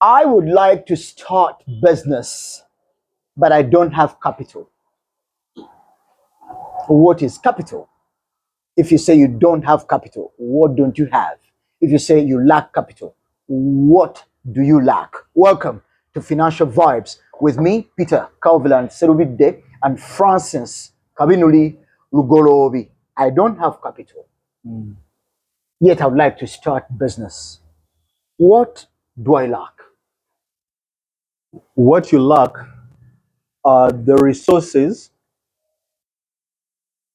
I would like to start business, but I don't have capital. What is capital? If you say you don't have capital, what don't you have? If you say you lack capital, what do you lack? Welcome to Financial Vibes with me, Peter Calvilan Serubide, and Francis Kabinuli Rugolovi. I don't have capital, yet I would like to start business. What do I lack? What you lack are the resources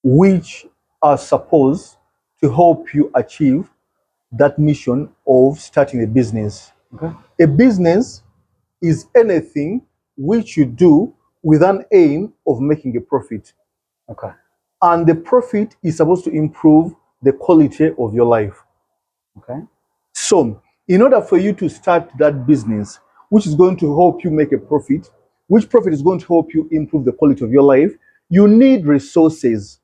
which are supposed to help you achieve that mission of starting a business. Okay. A business is anything which you do with an aim of making a profit. Okay. And the profit is supposed to improve the quality of your life. Okay. So, in order for you to start that business, which is going to help you make a profit, which profit is going to help you improve the quality of your life, you need resources.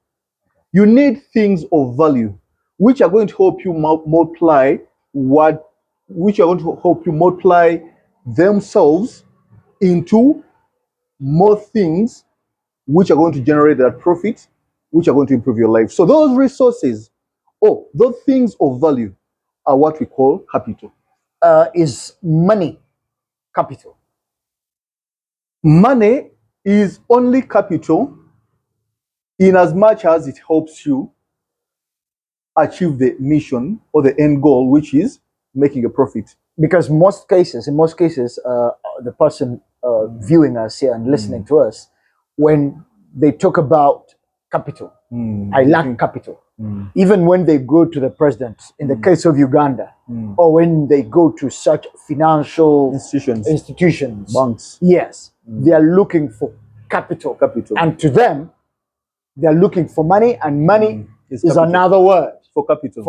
You need things of value, which are going to help you multiply which are going to help you multiply themselves into more things, which are going to generate that profit, which are going to improve your life. So those resources, those things of value, are what we call capital. Is money capital? Money is only capital in as much as it helps you achieve the mission or the end goal, which is making a profit. Because in most cases, the person viewing us here and listening to us, when they talk about capital, I lack capital. Even when they go to the president, in the case of Uganda, or when they go to such financial institutions, banks, yes, they are looking for capital. And to them, they are looking for money, and money is another word for capital.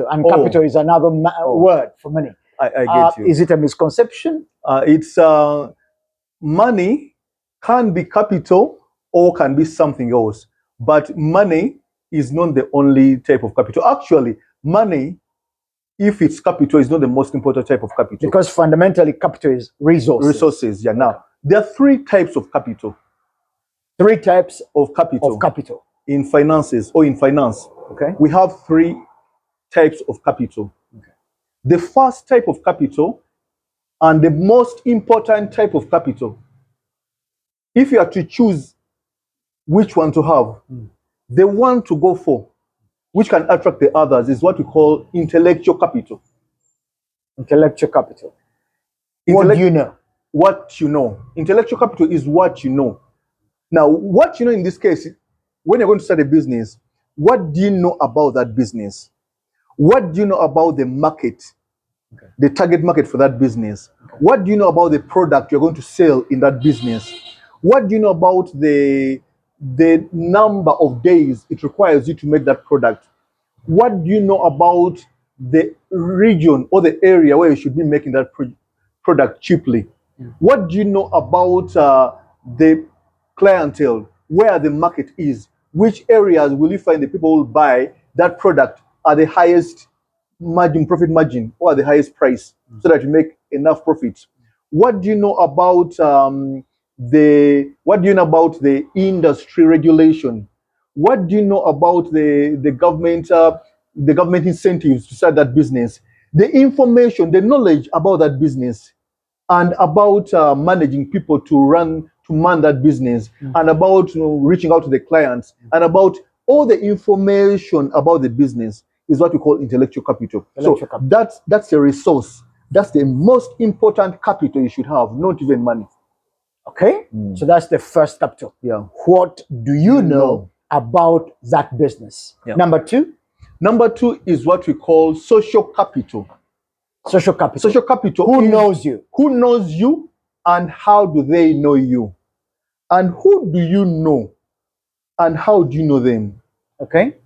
And capital is another word for money. I get you. Is it a misconception? It's money can be capital or can be something else, but money is not the only type of capital. Actually, money, if it's capital, is not the most important type of capital. Because fundamentally, capital is resources. Resources, yeah. Now, there are three types of capital. Three types of capital. In finances or in finance. Okay. We have three types of capital. Okay. The first type of capital and the most important type of capital, if you are to choose which one to have, the one to go for, which can attract the others, is what we call intellectual capital. Intellectual capital. What do you know? What you know. Intellectual capital is what you know. Now, what you know in this case, when you're going to start a business, what do you know about that business? What do you know about the market, the target market for that business? What do you know about the product you're going to sell in that business? What do you know about the number of days it requires you to make that product? What do you know about the region or the area where you should be making that product cheaply? What do you know about the clientele, where the market is? Which areas will you find the people who will buy that product at the highest profit margin, or at the highest price, so that you make enough profits? What do you know about the industry regulation? What do you know about the government incentives to start that business? The information, the knowledge about that business, and about managing people to man that business, and about reaching out to the clients, and about all the information about the business, is what we call intellectual capital. That's a resource. That's the most important capital you should have, not even money. Okay, so that's the first capital. Yeah. What do you know about that business? Yeah. Number two is what we call social capital. Social capital. Social capital. Who knows you? Who knows you, and how do they know you? And who do you know, and how do you know them? Okay.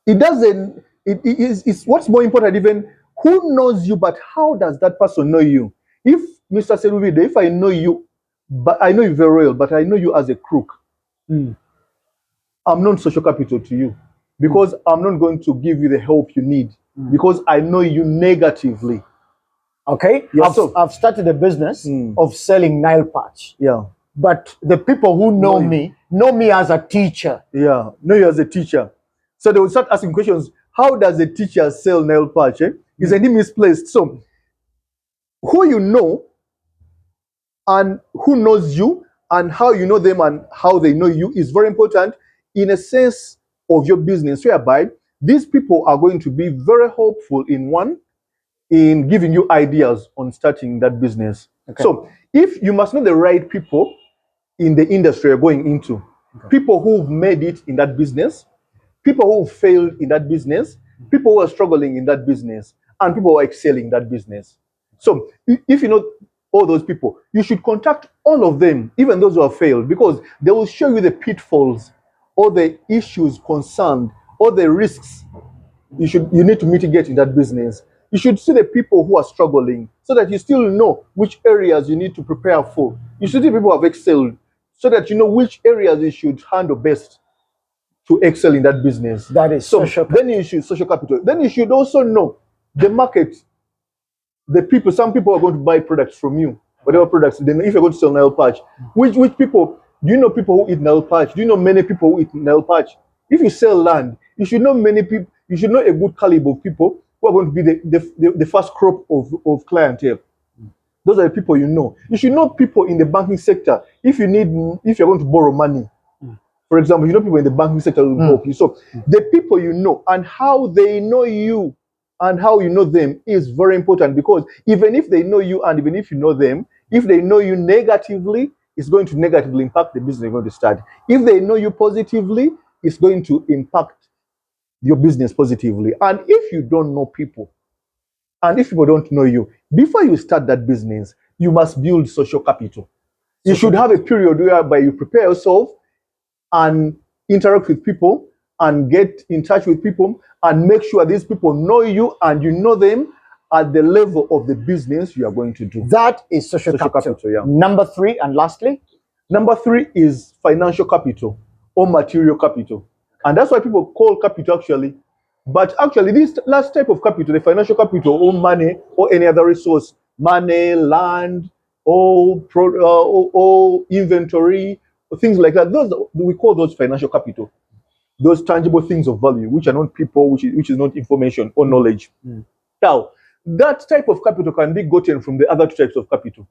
It's what's more important, even who knows you, but how does that person know you? If Mr. Seruvide, if I know you, but I know you very well, but I know you as a crook, I'm not social capital to you, because I'm not going to give you the help you need, because I know you negatively. Okay, Yeah, so I've started a business of selling nail patch, yeah, but the people who know me as a teacher. yeah, know you as a teacher. So they will start asking questions. How does a teacher sell nail patch? Isn't it misplaced? So who you know and who knows you and how you know them and how they know you is very important in a sense of your business, whereby these people are going to be very helpful in giving you ideas on starting that business. Okay. So if you must know the right people in the industry you're going into, people who've made it in that business, people who failed in that business, people who are struggling in that business, and people who are excelling in that business. So if you know all those people, you should contact all of them, even those who have failed, because they will show you the pitfalls, all the issues concerned, all the risks you need to mitigate in that business. You should see the people who are struggling so that you still know which areas you need to prepare for. You should see people who have excelled so that you know which areas you should handle best to excel in that business. That is so social. then you should social capital. Then you should also know the market, the people. Some people are going to buy products from you, whatever products. Then if you're going to sell nail patch, which people do you know? People who eat nail patch. Do you know many people who eat nail patch? If you sell land, you should know many people. You should know a good caliber of people who are going to be the first crop of clientele. Those are the people you know. You should know people in the banking sector. If you're going to borrow money, for example, you know people in the banking sector will help you. So the people you know and how they know you and how you know them is very important, because even if they know you and even if you know them, if they know you negatively, it's going to negatively impact the business you're going to start. If they know you positively, it's going to impact your business positively. And if you don't know people, and if people don't know you, before you start that business, you must build social capital. You should have a period whereby you prepare yourself and interact with people and get in touch with people and make sure these people know you and you know them at the level of the business you are going to do. That is social capital. Yeah. Number 3, and lastly, number 3 is financial capital or material capital. And that's why people call capital actually. But actually, this last type of capital, the financial capital or money or any other resource, money, land, or inventory, or things like that, those we call those financial capital. Those tangible things of value, which are not people, which is not information or knowledge. Now, that type of capital can be gotten from the other two types of capital.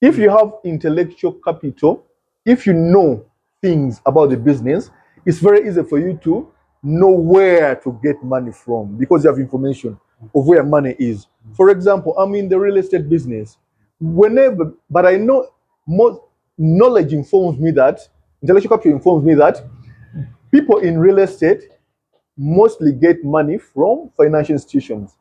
If you have intellectual capital, if you know things about the business, it's very easy for you to know where to get money from because you have information of where money is. For example, I'm in the real estate business. But I know more knowledge informs me that, intellectual capital informs me that people in real estate mostly get money from financial institutions.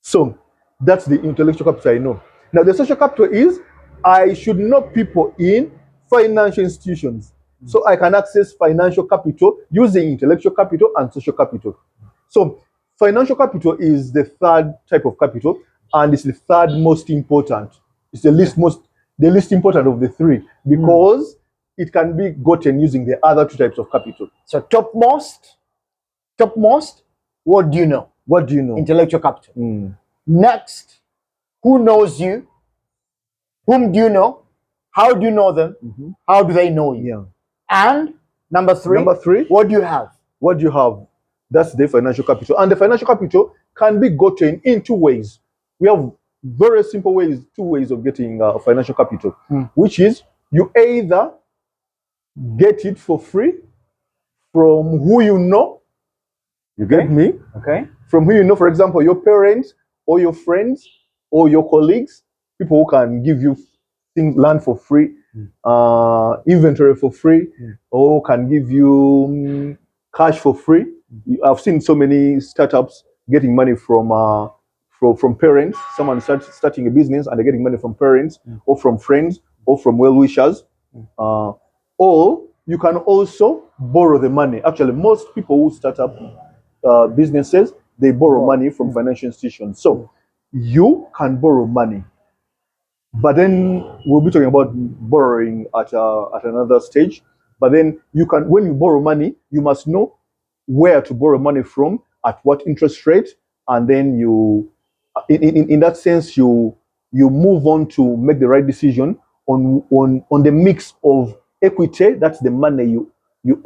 So that's the intellectual capital I know. Now, the social capital is I should know people in financial institutions. So I can access financial capital using intellectual capital and social capital. So financial capital is the third type of capital, and it's the third most important. It's the least important of the three, because it can be gotten using the other two types of capital. So topmost, what do you know? What do you know? Intellectual capital. Next, who knows you? Whom do you know? How do you know them? How do they know you? Yeah. And number 3, what do you have? What do you have? That's the financial capital. And the financial capital can be gotten in 2 ways. We have very simple ways, 2 ways of getting financial capital, which is you either get it for free from who you know. You get me? Okay. From who you know, for example, your parents or your friends or your colleagues, people who can give you things, land for free, inventory for free, or can give you cash for free. I've seen so many startups getting money from parents. Someone starting a business and they're getting money from parents or from friends or from well-wishers. Or you can also borrow the money. Actually, most people who start up businesses, they borrow money from financial institutions. So you can borrow money. But then we'll be talking about borrowing at another stage. But then when you borrow money, you must know where to borrow money from, at what interest rate, and then you in that sense, you move on to make the right decision on the mix of equity, that's the money you